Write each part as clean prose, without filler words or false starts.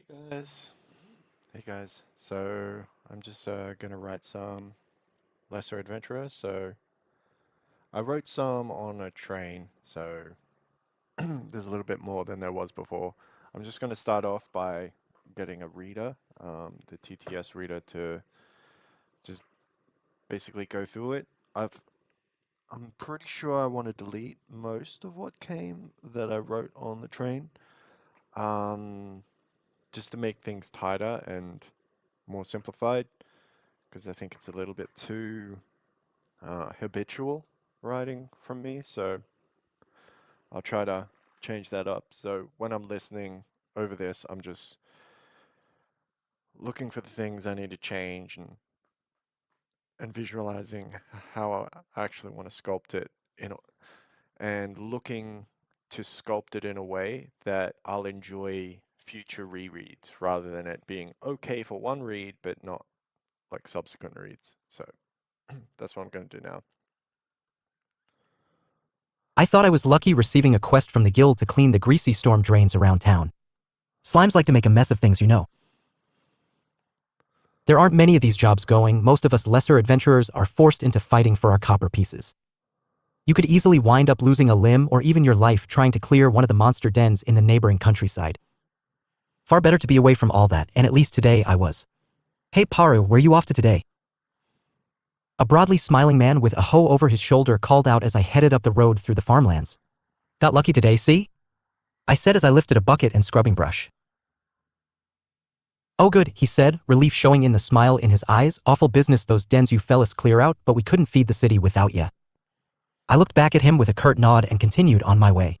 Hey guys. Hey guys. So I'm just gonna write some lesser adventurers. So I wrote some on a train, so there's a little bit more than there was before. I'm just gonna start off by getting a reader, the TTS reader, to just basically go through it. I'm pretty sure I want to delete most of what came that I wrote on the train, um, just to make things tighter and more simplified, because I think it's a little bit too habitual writing from me. So I'll try to change that up. So when I'm listening over this, I'm just looking for the things I need to change and visualizing how I actually want to sculpt it and looking to sculpt it in a way that I'll enjoy future rereads rather than it being okay for one read but not like subsequent reads. So that's what I'm going to do now. I thought I was lucky receiving a quest from the guild to clean the greasy storm drains around town. Slimes like to make a mess of things, you know. There aren't many of these jobs going. Most of us lesser adventurers are forced into fighting for our copper pieces. You could easily wind up losing a limb or even your life trying to clear one of the monster dens in the neighboring countryside. Far better to be away from all that, and at least today I was. Hey Paru, where you off to today? A broadly smiling man with a hoe over his shoulder called out as I headed up the road through the farmlands. Got lucky today, see? I said as I lifted a bucket and scrubbing brush. Oh good, he said, relief showing in the smile in his eyes. Awful business those dens you fellas clear out, but we couldn't feed the city without ya. I looked back at him with a curt nod and continued on my way.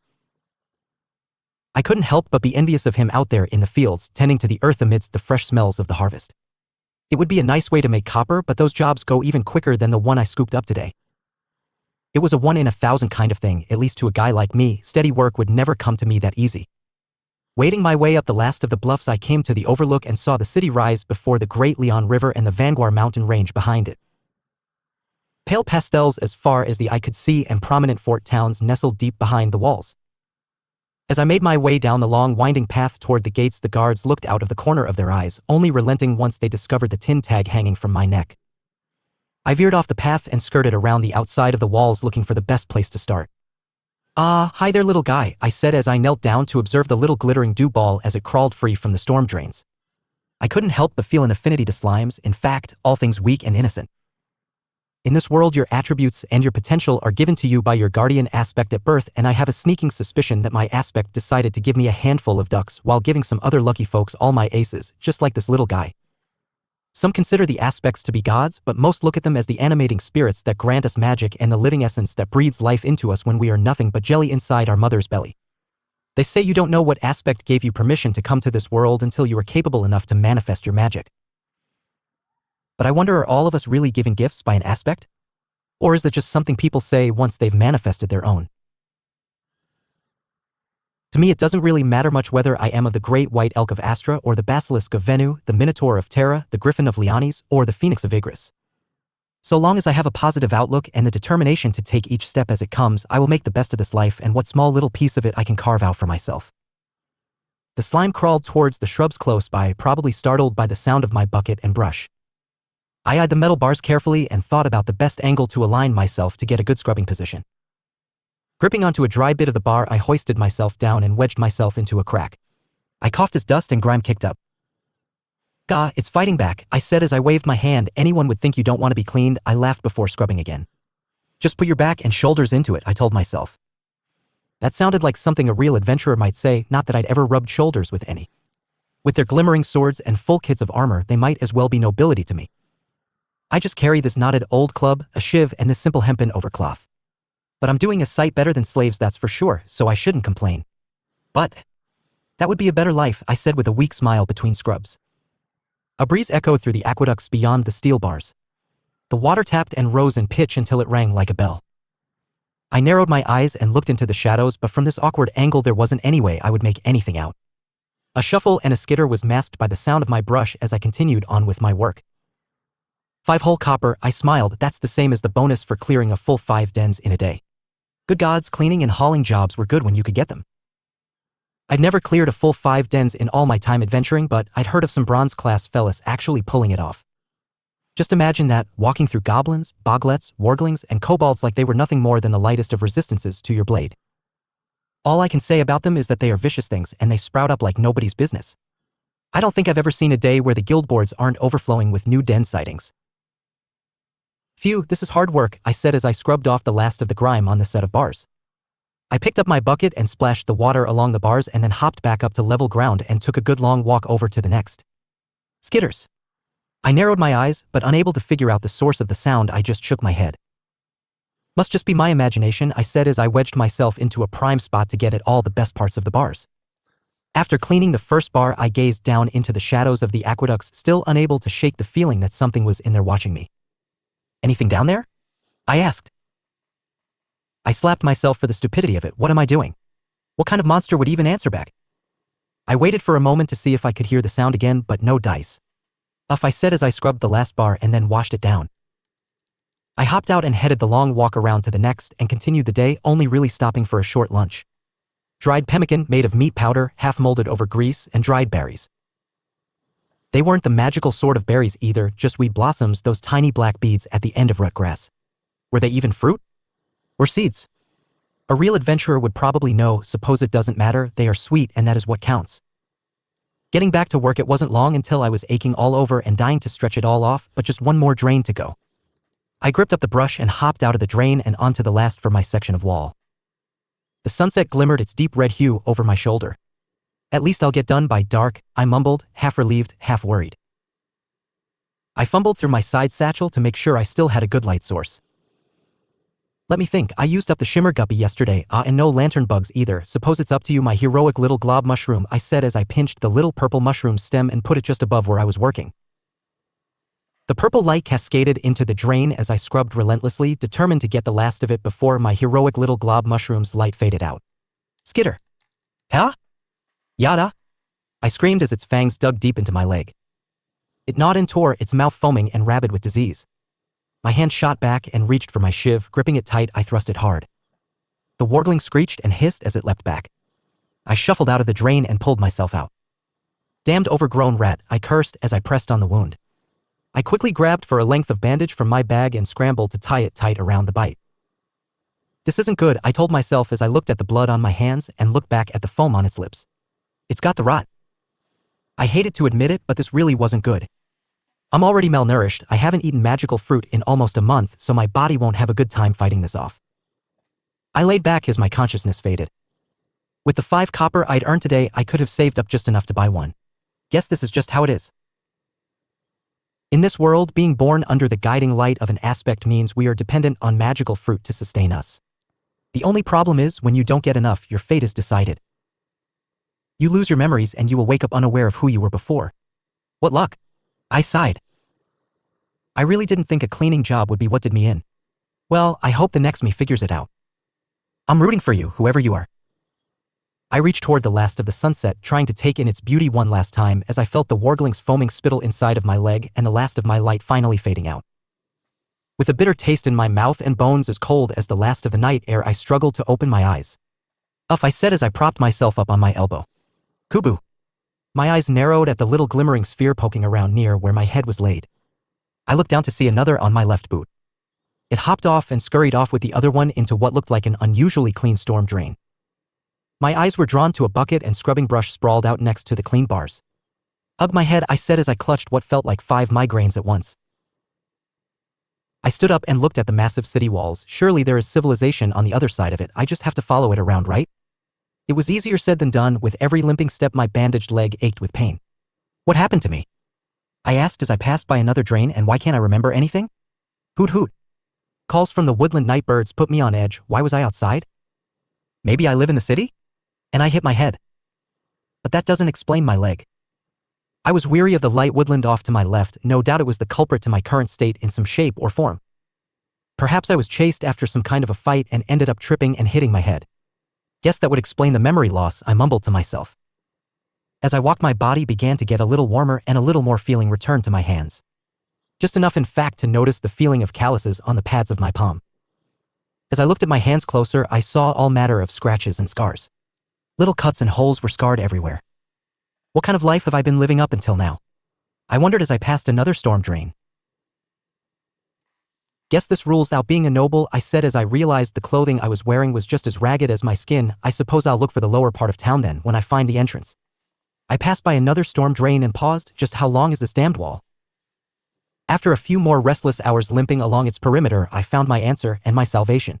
I couldn't help but be envious of him out there in the fields, tending to the earth amidst the fresh smells of the harvest. It would be a nice way to make copper, but those jobs go even quicker than the one I scooped up today. It was a 1 in 1,000 kind of thing, at least to a guy like me. Steady work would never come to me that easy. Wading my way up the last of the bluffs, I came to the overlook and saw the city rise before the Great Leon River and the Vanguard mountain range behind it. Pale pastels as far as the eye could see and prominent fort towns nestled deep behind the walls. As I made my way down the long winding path toward the gates, the guards looked out of the corner of their eyes, only relenting once they discovered the tin tag hanging from my neck. I veered off the path and skirted around the outside of the walls looking for the best place to start. Ah, hi there little guy, I said as I knelt down to observe the little glittering dew ball as it crawled free from the storm drains. I couldn't help but feel an affinity to slimes, in fact, all things weak and innocent. In this world, your attributes and your potential are given to you by your guardian aspect at birth, and I have a sneaking suspicion that my aspect decided to give me a handful of ducks while giving some other lucky folks all my aces, just like this little guy. Some consider the aspects to be gods, but most look at them as the animating spirits that grant us magic and the living essence that breathes life into us when we are nothing but jelly inside our mother's belly. They say you don't know what aspect gave you permission to come to this world until you are capable enough to manifest your magic. But I wonder, are all of us really given gifts by an aspect? Or is that just something people say once they've manifested their own? To me, it doesn't really matter much whether I am of the great white elk of Astra or the basilisk of Venu, the minotaur of Terra, the griffin of Leonis, or the phoenix of Igris. So long as I have a positive outlook and the determination to take each step as it comes, I will make the best of this life and what small little piece of it I can carve out for myself. The slime crawled towards the shrubs close by, probably startled by the sound of my bucket and brush. I eyed the metal bars carefully and thought about the best angle to align myself to get a good scrubbing position. Gripping onto a dry bit of the bar, I hoisted myself down and wedged myself into a crack. I coughed as dust and grime kicked up. Gah, it's fighting back, I said as I waved my hand. Anyone would think you don't want to be cleaned, I laughed before scrubbing again. Just put your back and shoulders into it, I told myself. That sounded like something a real adventurer might say, not that I'd ever rubbed shoulders with any. With their glimmering swords and full kits of armor, they might as well be nobility to me. I just carry this knotted old club, a shiv, and this simple hempen overcloth. But I'm doing a sight better than slaves, that's for sure, so I shouldn't complain. But that would be a better life, I said with a weak smile between scrubs. A breeze echoed through the aqueducts beyond the steel bars. The water tapped and rose in pitch until it rang like a bell. I narrowed my eyes and looked into the shadows, but from this awkward angle there wasn't any way I would make anything out. A shuffle and a skitter was masked by the sound of my brush as I continued on with my work. 5-hole copper, I smiled, that's the same as the bonus for clearing a full 5 dens in a day. Good gods, cleaning and hauling jobs were good when you could get them. I'd never cleared a full 5 dens in all my time adventuring, but I'd heard of some bronze-class fellas actually pulling it off. Just imagine that, walking through goblins, boglets, warglings, and kobolds like they were nothing more than the lightest of resistances to your blade. All I can say about them is that they are vicious things and they sprout up like nobody's business. I don't think I've ever seen a day where the guild boards aren't overflowing with new den sightings. Phew, this is hard work, I said as I scrubbed off the last of the grime on the set of bars. I picked up my bucket and splashed the water along the bars and then hopped back up to level ground and took a good long walk over to the next. Skitters. I narrowed my eyes, but unable to figure out the source of the sound, I just shook my head. Must just be my imagination, I said as I wedged myself into a prime spot to get at all the best parts of the bars. After cleaning the first bar, I gazed down into the shadows of the aqueducts, still unable to shake the feeling that something was in there watching me. Anything down there? I asked. I slapped myself for the stupidity of it. What am I doing? What kind of monster would even answer back? I waited for a moment to see if I could hear the sound again, but no dice. I said as I scrubbed the last bar and then washed it down. I hopped out and headed the long walk around to the next and continued the day, only really stopping for a short lunch. Dried pemmican made of meat powder, half molded over grease, and dried berries. They weren't the magical sort of berries either, just weed blossoms, those tiny black beads at the end of rut grass. Were they even fruit? Or seeds? A real adventurer would probably know, suppose it doesn't matter, they are sweet and that is what counts. Getting back to work, it wasn't long until I was aching all over and dying to stretch it all off, but just one more drain to go. I gripped up the brush and hopped out of the drain and onto the last for my section of wall. The sunset glimmered its deep red hue over my shoulder. At least I'll get done by dark, I mumbled, half relieved, half worried. I fumbled through my side satchel to make sure I still had a good light source. Let me think, I used up the shimmer guppy yesterday, and no lantern bugs either. Suppose it's up to you, my heroic little glob mushroom, I said as I pinched the little purple mushroom stem and put it just above where I was working. The purple light cascaded into the drain as I scrubbed relentlessly, determined to get the last of it before my heroic little glob mushroom's light faded out. Skitter. Huh? Yada? I screamed as its fangs dug deep into my leg. It gnawed and tore, its mouth foaming and rabid with disease. My hand shot back and reached for my shiv, gripping it tight, I thrust it hard. The wargling screeched and hissed as it leapt back. I shuffled out of the drain and pulled myself out. Damned overgrown rat, I cursed as I pressed on the wound. I quickly grabbed for a length of bandage from my bag and scrambled to tie it tight around the bite. This isn't good, I told myself as I looked at the blood on my hands and looked back at the foam on its lips. It's got the rot. I hated to admit it, but this really wasn't good. I'm already malnourished, I haven't eaten magical fruit in almost a month, so my body won't have a good time fighting this off. I laid back as my consciousness faded. With the 5 copper I'd earned today, I could have saved up just enough to buy one. Guess this is just how it is. In this world, being born under the guiding light of an aspect means we are dependent on magical fruit to sustain us. The only problem is, when you don't get enough, your fate is decided. You lose your memories and you will wake up unaware of who you were before. What luck? I sighed. I really didn't think a cleaning job would be what did me in. Well, I hope the next me figures it out. I'm rooting for you, whoever you are. I reached toward the last of the sunset, trying to take in its beauty one last time as I felt the wargling's foaming spittle inside of my leg and the last of my light finally fading out. With a bitter taste in my mouth and bones as cold as the last of the night air, I struggled to open my eyes. I said as I propped myself up on my elbow. Kubu. My eyes narrowed at the little glimmering sphere poking around near where my head was laid. I looked down to see another on my left boot. It hopped off and scurried off with the other one into what looked like an unusually clean storm drain. My eyes were drawn to a bucket and scrubbing brush sprawled out next to the clean bars. Ugh, my head, I said as I clutched what felt like 5 migraines at once. I stood up and looked at the massive city walls. Surely there is civilization on the other side of it, I just have to follow it around, right? It was easier said than done. With every limping step my bandaged leg ached with pain. What happened to me? I asked as I passed by another drain, and why can't I remember anything? Hoot hoot. Calls from the woodland night birds put me on edge. Why was I outside? Maybe I live in the city? And I hit my head. But that doesn't explain my leg. I was weary of the light woodland off to my left. No doubt it was the culprit to my current state in some shape or form. Perhaps I was chased after some kind of a fight and ended up tripping and hitting my head. Guess that would explain the memory loss, I mumbled to myself. As I walked, my body began to get a little warmer and a little more feeling returned to my hands. Just enough, in fact, to notice the feeling of calluses on the pads of my palm. As I looked at my hands closer, I saw all matter of scratches and scars. Little cuts and holes were scarred everywhere. What kind of life have I been living up until now? I wondered as I passed another storm drain. Guess this rules out being a noble, I said as I realized the clothing I was wearing was just as ragged as my skin. I suppose I'll look for the lower part of town then when I find the entrance. I passed by another storm drain and paused. Just how long is this damned wall? After a few more restless hours limping along its perimeter, I found my answer and my salvation.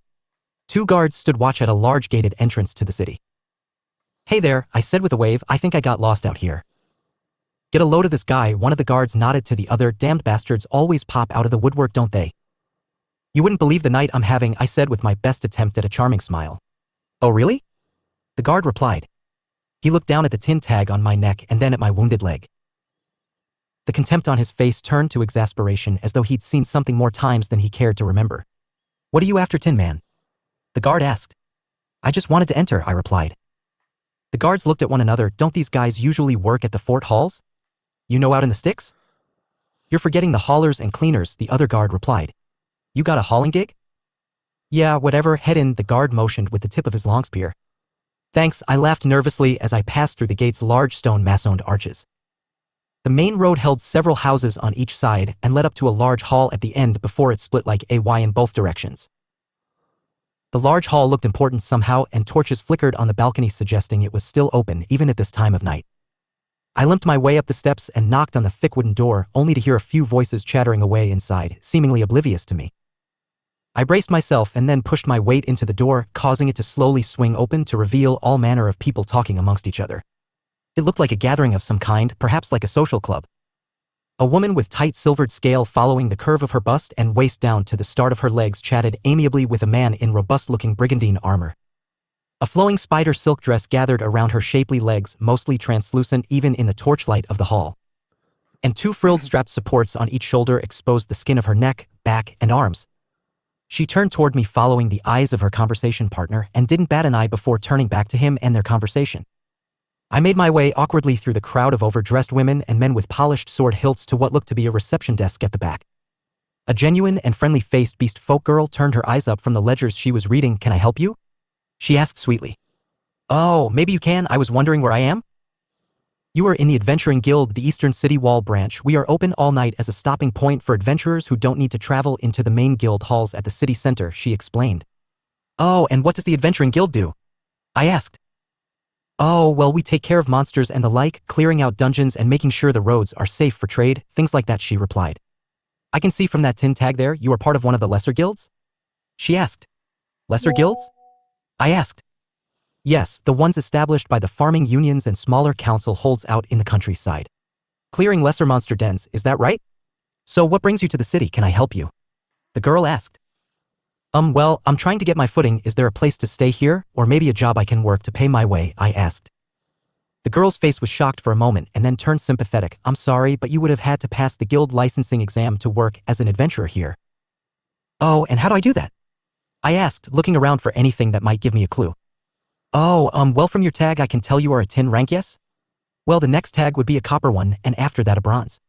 2 guards stood watch at a large gated entrance to the city. Hey there, I said with a wave, I think I got lost out here. Get a load of this guy, one of the guards nodded to the other. Damned bastards always pop out of the woodwork, don't they? You wouldn't believe the night I'm having, I said with my best attempt at a charming smile. Oh really? The guard replied. He looked down at the tin tag on my neck and then at my wounded leg. The contempt on his face turned to exasperation as though he'd seen something more times than he cared to remember. What are you after, Tin Man? The guard asked. I just wanted to enter, I replied. The guards looked at one another. Don't these guys usually work at the fort halls? You know, out in the sticks? You're forgetting the haulers and cleaners, the other guard replied. You got a hauling gig? Yeah, whatever, head in, the guard motioned with the tip of his long spear. Thanks, I laughed nervously as I passed through the gate's large stone massoned arches. The main road held several houses on each side and led up to a large hall at the end before it split like a Y in both directions. The large hall looked important somehow, and torches flickered on the balcony suggesting it was still open even at this time of night. I limped my way up the steps and knocked on the thick wooden door, only to hear a few voices chattering away inside, seemingly oblivious to me. I braced myself and then pushed my weight into the door, causing it to slowly swing open to reveal all manner of people talking amongst each other. It looked like a gathering of some kind, perhaps like a social club. A woman with tight silvered scale following the curve of her bust and waist down to the start of her legs chatted amiably with a man in robust-looking brigandine armor. A flowing spider silk dress gathered around her shapely legs, mostly translucent even in the torchlight of the hall. And 2 frilled strapped supports on each shoulder exposed the skin of her neck, back, and arms. She turned toward me following the eyes of her conversation partner and didn't bat an eye before turning back to him and their conversation. I made my way awkwardly through the crowd of overdressed women and men with polished sword hilts to what looked to be a reception desk at the back. A genuine and friendly-faced beast folk girl turned her eyes up from the ledgers she was reading. Can I help you? She asked sweetly. Oh, maybe you can, I was wondering where I am? You are in the Adventuring Guild, the Eastern City Wall branch. We are open all night as a stopping point for adventurers who don't need to travel into the main guild halls at the city center, she explained. Oh, and what does the Adventuring Guild do? I asked. Oh, well, we take care of monsters and the like, clearing out dungeons and making sure the roads are safe for trade, things like that, she replied. I can see from that tin tag there you are part of one of the lesser guilds? She asked. Lesser guilds? I asked. Yes, the ones established by the farming unions and smaller council holds out in the countryside. Clearing lesser monster dens, is that right? So what brings you to the city? Can I help you? The girl asked. Well, I'm trying to get my footing. Is there a place to stay here, or maybe a job I can work to pay my way? I asked. The girl's face was shocked for a moment and then turned sympathetic. I'm sorry, but you would have had to pass the guild licensing exam to work as an adventurer here. Oh, and how do I do that? I asked, looking around for anything that might give me a clue. Oh, well, from your tag I can tell you are a tin rank, yes? Well, the next tag would be a copper one, and after that a bronze.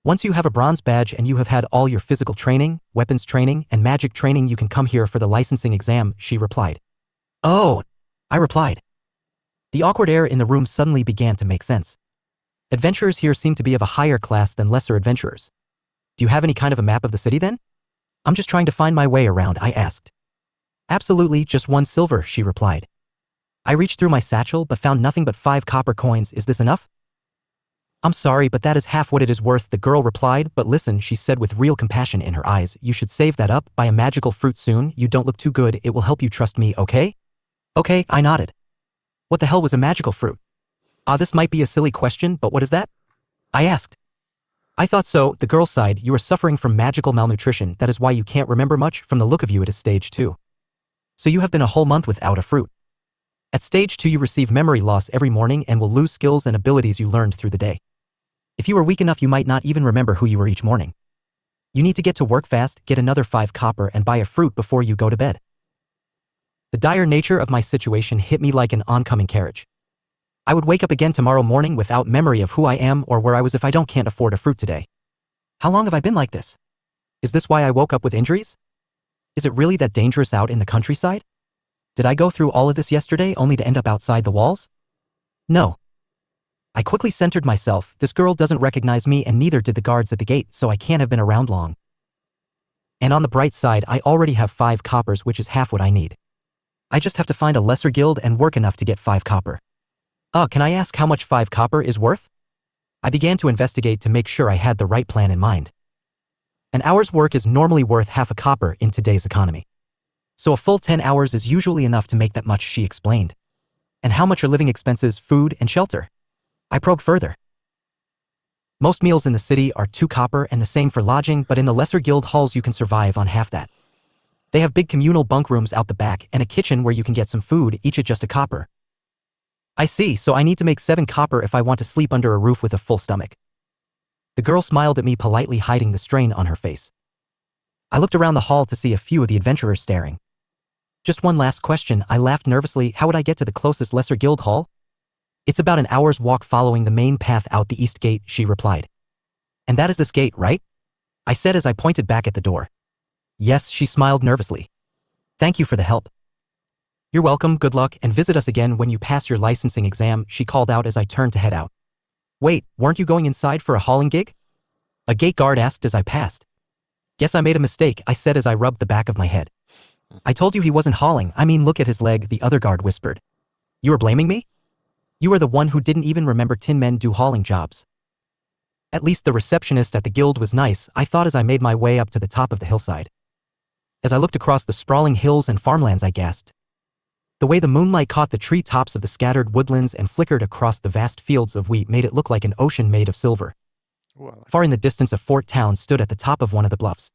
Once you have a bronze badge and you have had all your physical training, weapons training, and magic training, you can come here for the licensing exam, she replied. Oh, I replied. The awkward air in the room suddenly began to make sense. Adventurers here seem to be of a higher class than lesser adventurers. Do you have any kind of a map of the city then? I'm just trying to find my way around, I asked. Absolutely, just 1 silver, she replied. I reached through my satchel but found nothing but 5 copper coins. Is this enough? I'm sorry, but that is half what it is worth, the girl replied. But listen, she said with real compassion in her eyes, you should save that up, buy a magical fruit soon. You don't look too good, it will help you, trust me, okay? Okay, I nodded. What the hell was a magical fruit? This might be a silly question, but what is that? I asked. I thought so, the girl sighed. You are suffering from magical malnutrition, that is why you can't remember much. From the look of you it is stage 2. So you have been a whole month without a fruit. At stage 2 you receive memory loss every morning and will lose skills and abilities you learned through the day. If you are weak enough you might not even remember who you were each morning. You need to get to work fast, get another 5 copper and buy a fruit before you go to bed. The dire nature of my situation hit me like an oncoming carriage. I would wake up again tomorrow morning without memory of who I am or where I was if I can't afford a fruit today. How long have I been like this? Is this why I woke up with injuries? Is it really that dangerous out in the countryside? Did I go through all of this yesterday only to end up outside the walls? No. I quickly centered myself. This girl doesn't recognize me and neither did the guards at the gate, so I can't have been around long. And on the bright side, I already have 5 coppers, which is half what I need. I just have to find a lesser guild and work enough to get 5 copper. Can I ask how much 5 copper is worth? I began to investigate to make sure I had the right plan in mind. An hour's work is normally worth half a copper in today's economy. So a full 10 hours is usually enough to make that much, she explained. And how much are living expenses, food, and shelter? I probed further. Most meals in the city are 2 copper and the same for lodging, but in the lesser guild halls you can survive on half that. They have big communal bunk rooms out the back and a kitchen where you can get some food, each at just a copper. I see, so I need to make 7 copper if I want to sleep under a roof with a full stomach. The girl smiled at me politely, hiding the strain on her face. I looked around the hall to see a few of the adventurers staring. Just one last question, I laughed nervously. How would I get to the closest lesser guild hall? It's about an hour's walk following the main path out the east gate, she replied. And that is this gate, right? I said as I pointed back at the door. Yes, she smiled nervously. Thank you for the help. You're welcome, good luck, and visit us again when you pass your licensing exam, she called out as I turned to head out. Wait, weren't you going inside for a hauling gig? A gate guard asked as I passed. Guess I made a mistake, I said as I rubbed the back of my head. I told you he wasn't hauling, I mean look at his leg, the other guard whispered. You are blaming me? You are the one who didn't even remember tin men do hauling jobs. At least the receptionist at the guild was nice, I thought as I made my way up to the top of the hillside. As I looked across the sprawling hills and farmlands, I gasped. The way the moonlight caught the tree tops of the scattered woodlands and flickered across the vast fields of wheat made it look like an ocean made of silver. Well, Far in the distance, a fort town stood at the top of one of the bluffs.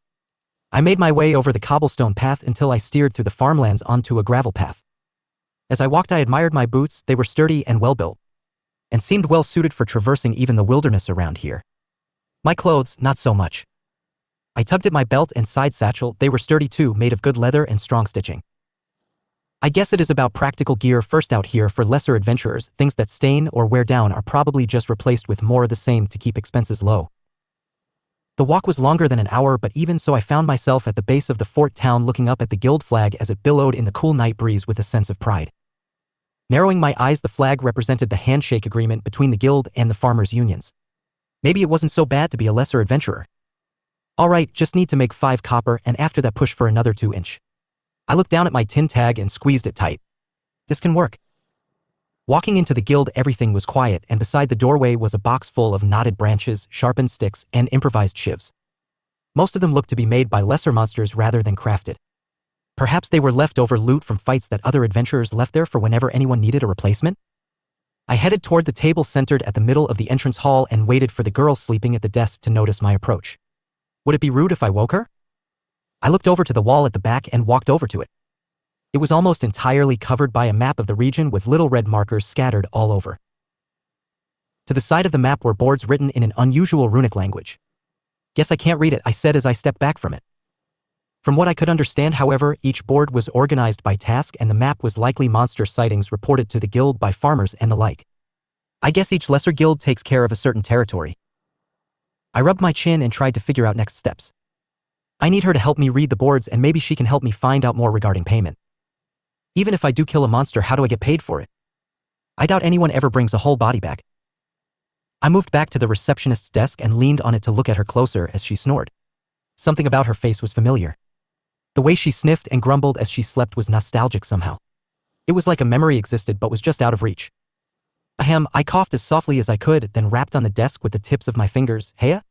I made my way over the cobblestone path until I steered through the farmlands onto a gravel path. As I walked, I admired my boots, they were sturdy and well-built, and seemed well-suited for traversing even the wilderness around here. My clothes, not so much. I tugged at my belt and side satchel, they were sturdy too, made of good leather and strong stitching. I guess it is about practical gear first out here for lesser adventurers, things that stain or wear down are probably just replaced with more of the same to keep expenses low. The walk was longer than an hour, but even so I found myself at the base of the fort town looking up at the guild flag as it billowed in the cool night breeze with a sense of pride. Narrowing my eyes, the flag represented the handshake agreement between the guild and the farmers' unions. Maybe it wasn't so bad to be a lesser adventurer. Alright, just need to make 5 copper and after that push for another 2-inch. I looked down at my tin tag and squeezed it tight. This can work. Walking into the guild, everything was quiet, and beside the doorway was a box full of knotted branches, sharpened sticks, and improvised shivs. Most of them looked to be made by lesser monsters rather than crafted. Perhaps they were leftover loot from fights that other adventurers left there for whenever anyone needed a replacement? I headed toward the table centered at the middle of the entrance hall and waited for the girl sleeping at the desk to notice my approach. Would it be rude if I woke her? I looked over to the wall at the back and walked over to it. It was almost entirely covered by a map of the region with little red markers scattered all over. To the side of the map were boards written in an unusual runic language. Guess I can't read it, I said as I stepped back from it. From what I could understand, however, each board was organized by task and the map was likely monster sightings reported to the guild by farmers and the like. I guess each lesser guild takes care of a certain territory. I rubbed my chin and tried to figure out next steps. I need her to help me read the boards and maybe she can help me find out more regarding payment. Even if I do kill a monster, how do I get paid for it? I doubt anyone ever brings a whole body back. I moved back to the receptionist's desk and leaned on it to look at her closer as she snored. Something about her face was familiar. The way she sniffed and grumbled as she slept was nostalgic somehow. It was like a memory existed but was just out of reach. Ahem, I coughed as softly as I could, then rapped on the desk with the tips of my fingers. Heya?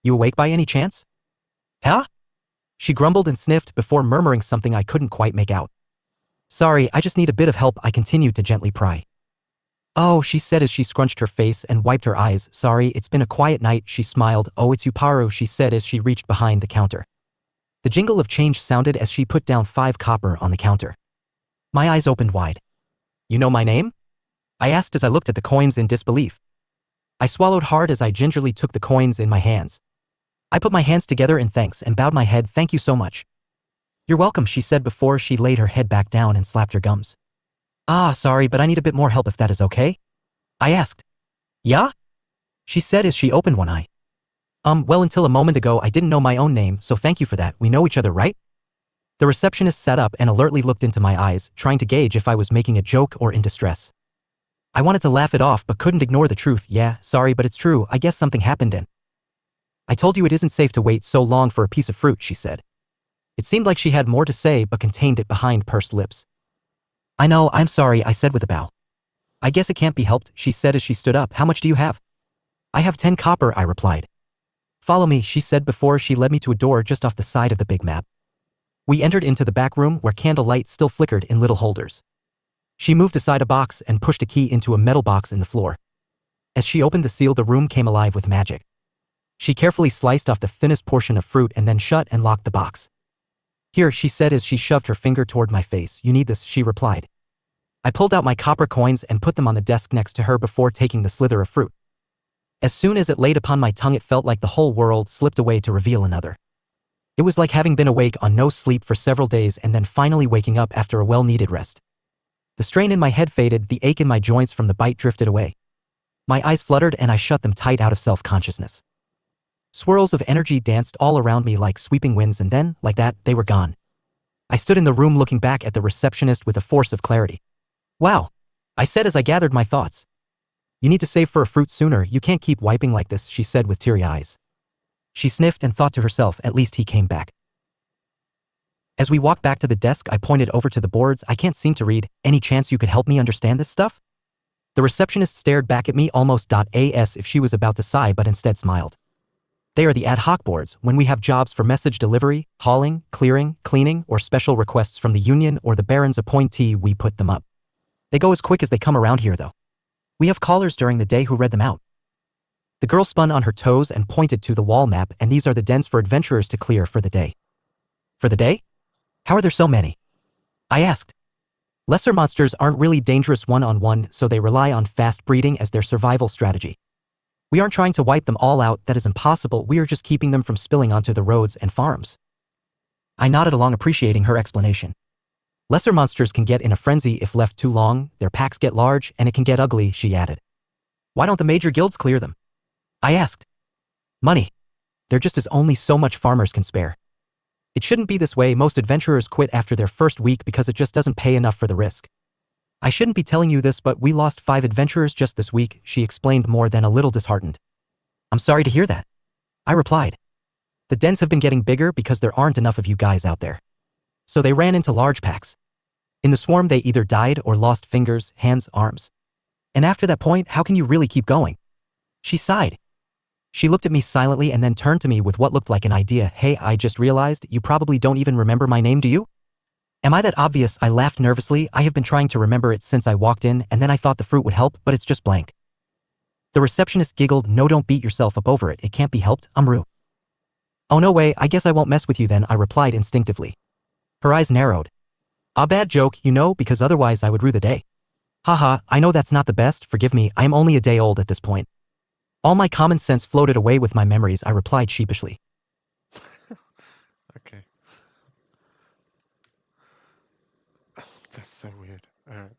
You awake by any chance? Huh? She grumbled and sniffed before murmuring something I couldn't quite make out. Sorry, I just need a bit of help, I continued to gently pry. Oh, she said as she scrunched her face and wiped her eyes. Sorry, it's been a quiet night, she smiled. Oh, it's Yuparu, she said as she reached behind the counter. The jingle of change sounded as she put down 5 copper on the counter. My eyes opened wide. You know my name? I asked as I looked at the coins in disbelief. I swallowed hard as I gingerly took the coins in my hands. I put my hands together in thanks and bowed my head. Thank you so much. You're welcome, she said before she laid her head back down and slapped her gums. Sorry, but I need a bit more help if that is okay? I asked. Yeah? She said as she opened one eye. Well, until a moment ago I didn't know my own name, so thank you for that. We know each other, right? The receptionist sat up and alertly looked into my eyes, trying to gauge if I was making a joke or in distress. I wanted to laugh it off but couldn't ignore the truth. Yeah, sorry, but it's true. I guess something happened and I told you it isn't safe to wait so long for a piece of fruit, she said. It seemed like she had more to say but contained it behind pursed lips. I know, I'm sorry, I said with a bow. I guess it can't be helped, she said as she stood up. How much do you have? I have 10 copper, I replied. Follow me, she said before she led me to a door just off the side of the big map. We entered into the back room where candlelight still flickered in little holders. She moved aside a box and pushed a key into a metal box in the floor. As she opened the seal, the room came alive with magic. She carefully sliced off the thinnest portion of fruit and then shut and locked the box. Here, she said as she shoved her finger toward my face. You need this, she replied. I pulled out my copper coins and put them on the desk next to her before taking the slither of fruit. As soon as it laid upon my tongue, it felt like the whole world slipped away to reveal another. It was like having been awake on no sleep for several days and then finally waking up after a well-needed rest. The strain in my head faded, the ache in my joints from the bite drifted away. My eyes fluttered and I shut them tight out of self-consciousness. Swirls of energy danced all around me like sweeping winds and then, like that, they were gone. I stood in the room looking back at the receptionist with a force of clarity. Wow, I said as I gathered my thoughts. You need to save for a fruit sooner, you can't keep wiping like this, she said with teary eyes. She sniffed and thought to herself, at least he came back. As we walked back to the desk, I pointed over to the boards. I can't seem to read. Any chance you could help me understand this stuff? The receptionist stared back at me almost as if she was about to sigh but instead smiled. They are the ad hoc boards when we have jobs for message delivery, hauling, clearing, cleaning, or special requests from the union or the Baron's appointee. We put them up. They go as quick as they come around here though. We have callers during the day who read them out. The girl spun on her toes and pointed to the wall map, and these are the dens for adventurers to clear for the day. For the day? How are there so many? I asked. Lesser monsters aren't really dangerous one-on-one, so they rely on fast breeding as their survival strategy. We aren't trying to wipe them all out, that is impossible, we are just keeping them from spilling onto the roads and farms. I nodded along, appreciating her explanation. Lesser monsters can get in a frenzy if left too long, their packs get large, and it can get ugly, she added. Why don't the major guilds clear them? I asked. Money. There just is only so much farmers can spare. It shouldn't be this way. Most adventurers quit after their first week because it just doesn't pay enough for the risk. I shouldn't be telling you this, but we lost 5 adventurers just this week, she explained, more than a little disheartened. I'm sorry to hear that, I replied. The dens have been getting bigger because there aren't enough of you guys out there. So they ran into large packs. In the swarm they either died or lost fingers, hands, arms. And after that point, how can you really keep going? She sighed. She looked at me silently and then turned to me with what looked like an idea. Hey, I just realized you probably don't even remember my name, do you? Am I that obvious? I laughed nervously. I have been trying to remember it since I walked in, and then I thought the fruit would help, but it's just blank. The receptionist giggled. No, don't beat yourself up over it. It can't be helped, Amru. Oh no way, I guess I won't mess with you then, I replied instinctively. Her eyes narrowed. A bad joke, you know, because otherwise I would rue the day. Haha, I know that's not the best, forgive me, I am only a day old at this point. All my common sense floated away with my memories, I replied sheepishly. Okay. That's so weird. Alright.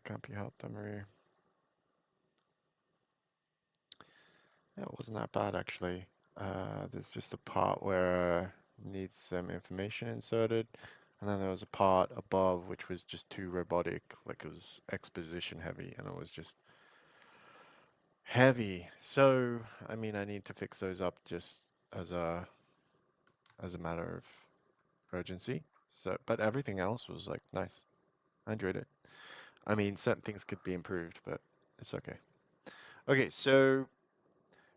Can't be helped, Marie. It wasn't that bad actually. There's just a part where needs some information inserted, and then there was a part above which was just too robotic, like it was exposition heavy, and it was just heavy. So, I mean, I need to fix those up just as a matter of urgency. So, but everything else was like nice. I enjoyed it. I mean, certain things could be improved, but it's okay. Okay, so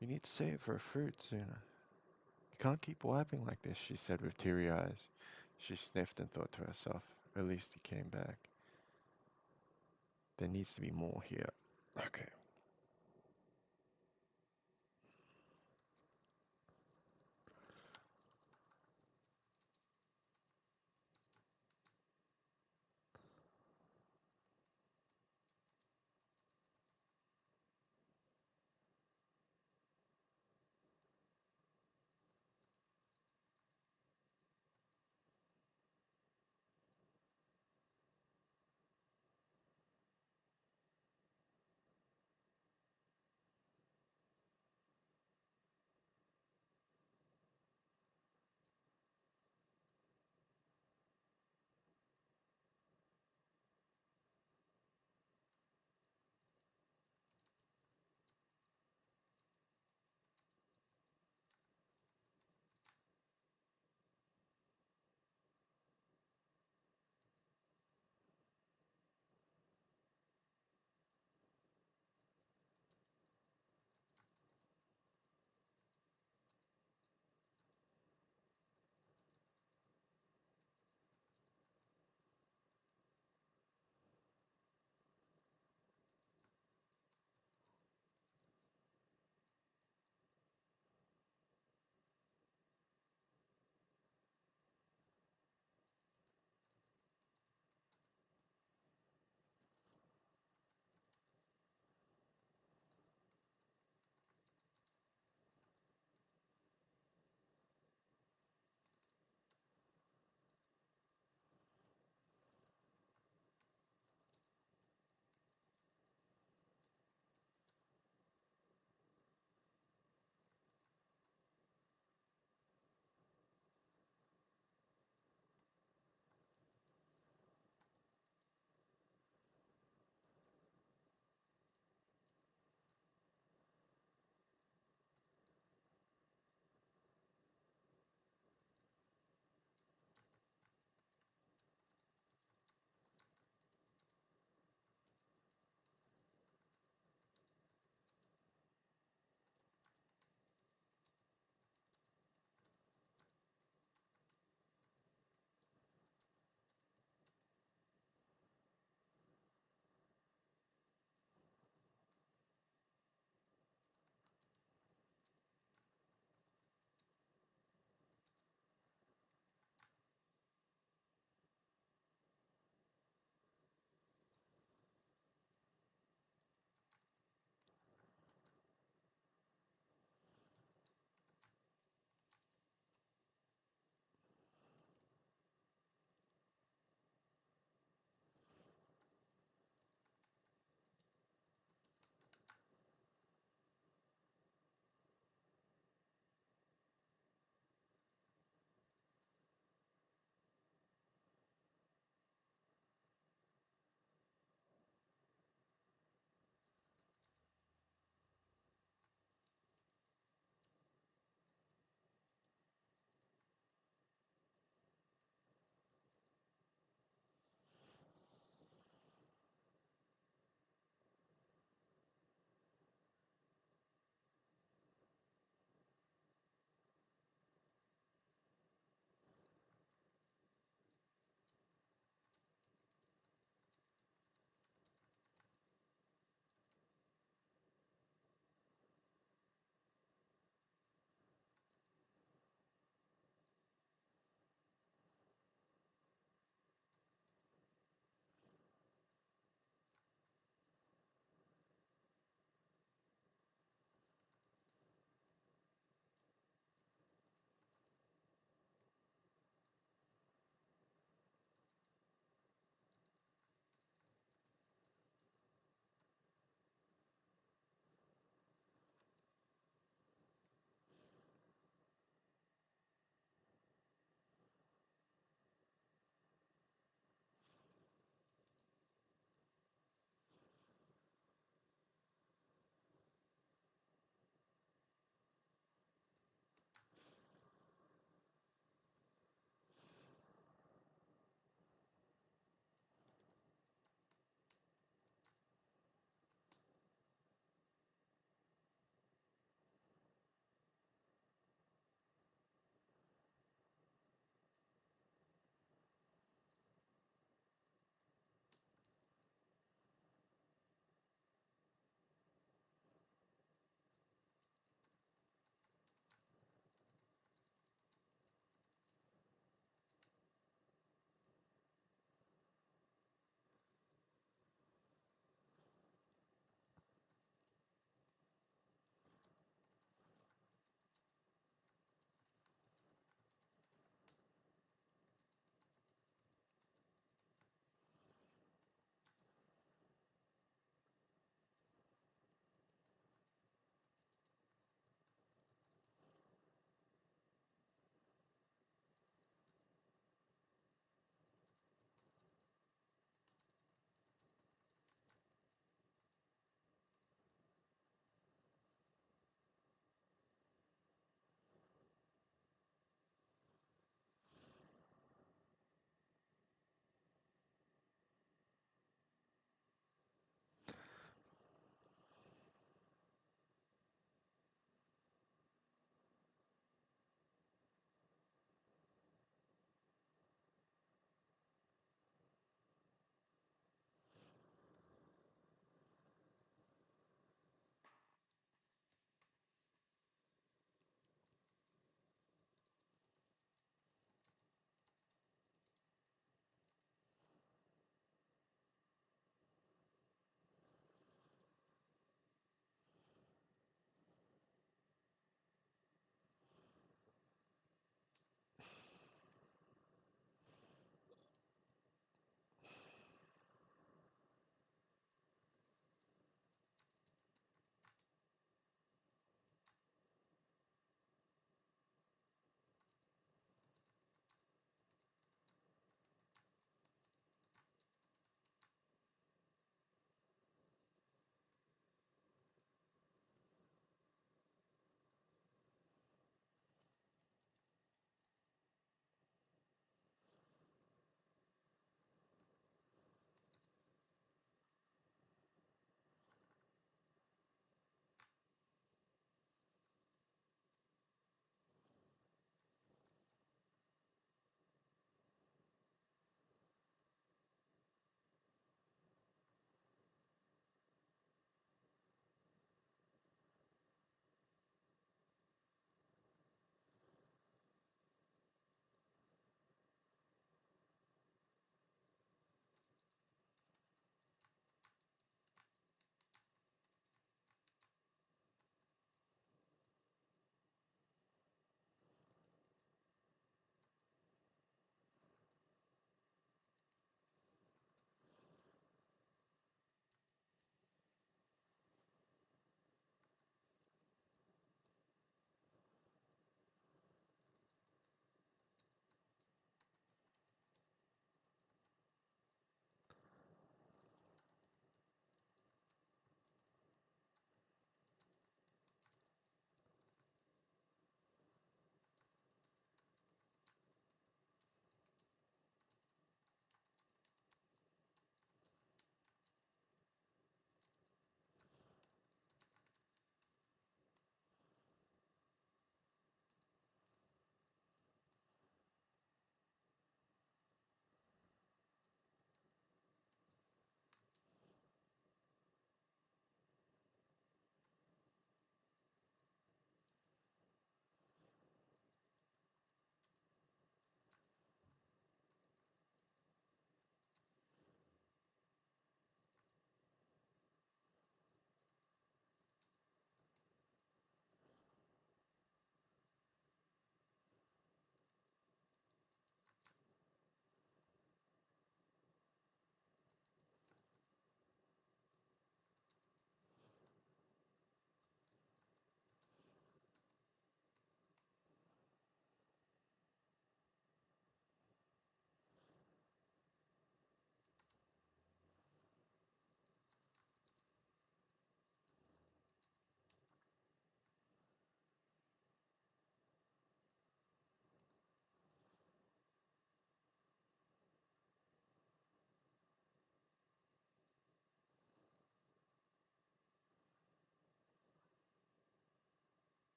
you need to save for fruit sooner. You can't keep wiping like this, she said with teary eyes. She sniffed and thought to herself, at least he came back. There needs to be more here. Okay.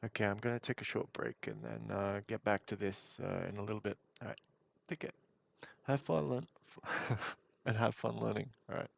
Okay, I'm gonna take a short break and then get back to this in a little bit. All right, take it. Have fun, learn, and have fun learning. All right.